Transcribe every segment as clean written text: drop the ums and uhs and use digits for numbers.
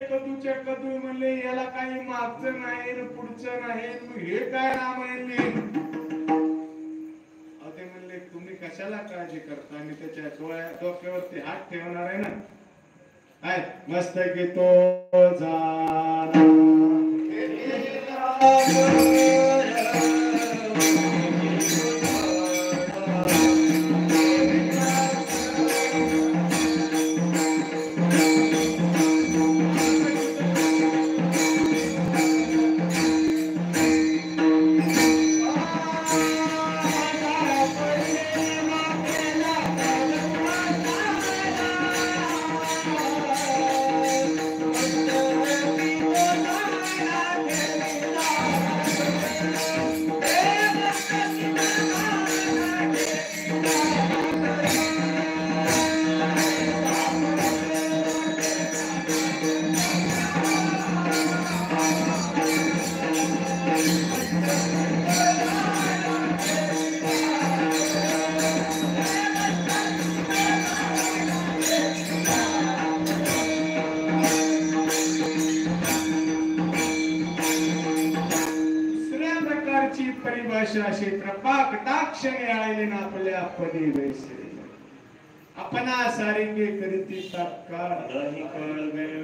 कदूच्या कदू म्हणले याला काही मागचं नाही पुढचं नाही मग हे काय रामायण लिहिलं. ते म्हणले तुम्ही कशाला काळजी करता आणि त्याच्या डोक्यावरती हात ठेवणार आहे ना. काय मस्त की तो जाना परिभाषा क्षेत्रपा कटाक्षणे आले ना आपल्या पदी वैसे अपना सारी के करती तात्काळ आणि कळ वेळ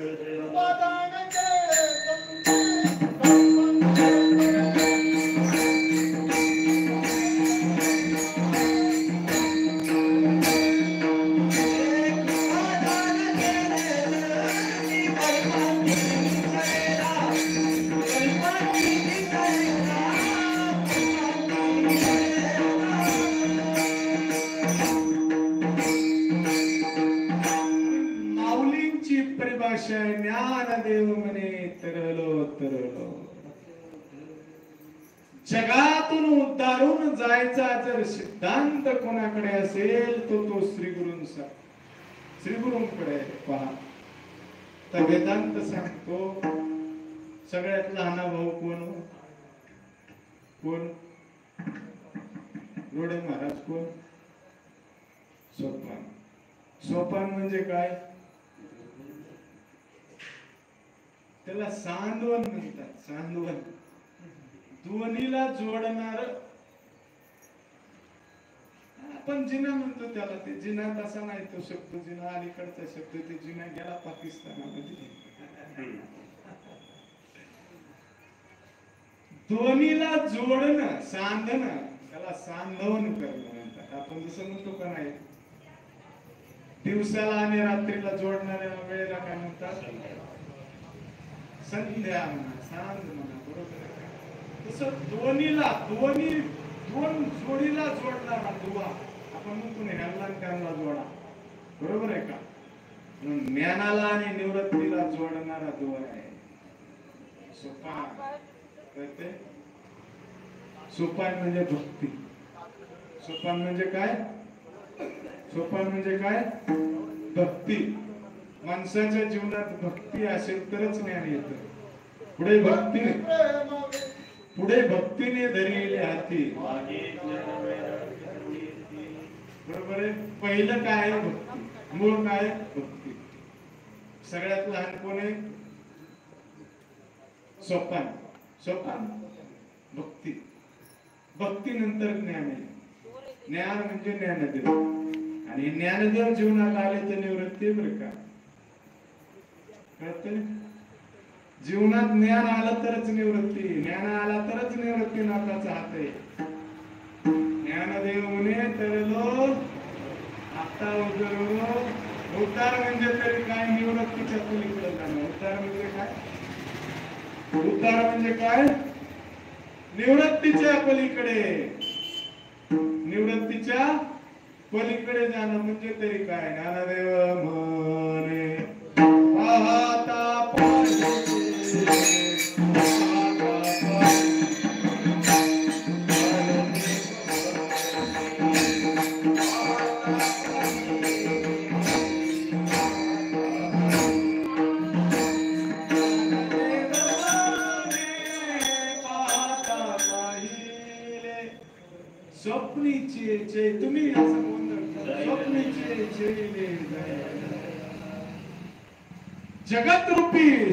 ज्ञानदेव म्हणे तरलो तरलो जगातून उद्धारून जायचा जर सिद्धांत कोणाकडे असेल तो श्री गुरूंचा श्री गुरूंकडे पहा. तर वेदांत सांगतो सगळ्यात लहान भाऊ कोण कोण रोडे महाराज कोण सोपान. सोपान म्हणजे काय त्याला सांदवन म्हणतात. सांदवन दोन्हीला जोडणार आपण जिना म्हणतो त्याला. ते जिना तसा नाही तो शब्द जिना अलीकडचा शब्द. ते जिना गेला पाकिस्तानामध्ये. दोन्हीला जोडणं सांधणं त्याला सांधवन करणं म्हणतात. आपण जसं म्हणतो का नाही दिवसाला आणि रात्रीला जोडणाऱ्या वेळेला काय म्हणतात संध्या म्हणा सांध म्हणा. बरोबर आहे. तसं दोन्हीला दोन जोडीला जोडणारा दुवा आपण म्हणतो ह्याला त्यांना जोडा. बरोबर आहे का. ज्ञानाला आणि निवृत्तीला जोडणारा दुवा आहे सोपान. कळते. सोपान म्हणजे भक्ती. सोपान म्हणजे काय सोपान म्हणजे काय भक्ती. माणसाच्या जीवनात भक्ती असेल तरच ज्ञान येतं. पुढे भक्तीने धरलेले हाती. बरोबर आहे. पहिलं काय आहे भक्ती. मूळ काय भक्ती. सगळ्यात लहान कोण आहे सोपान. सोपान भक्ती. भक्ती नंतर ज्ञान आहे. ज्ञान म्हणजे ज्ञानदेव आणि ज्ञानदेव जीवनात आले तर निवृत्ती बरं का. जीवनात ज्ञान आलं तरच निवृत्ती. ज्ञान आला तरच निवृत्ती नाथाचा हात आहे. ज्ञानदेव म्हणे तरलो आता उतरलो. उद्धार म्हणजे तरी काय निवृत्तीच्या पलीकडे जाणं. उद्धार म्हणजे काय उद्धार म्हणजे काय निवृत्तीच्या पलीकडे. निवृत्तीच्या पलीकडे जाणं म्हणजे तरी काय. ज्ञानदेव म्हणे पाहता स्वप्नीचे तुम्ही असं बोलता स्वप्नीचे जगत रूपी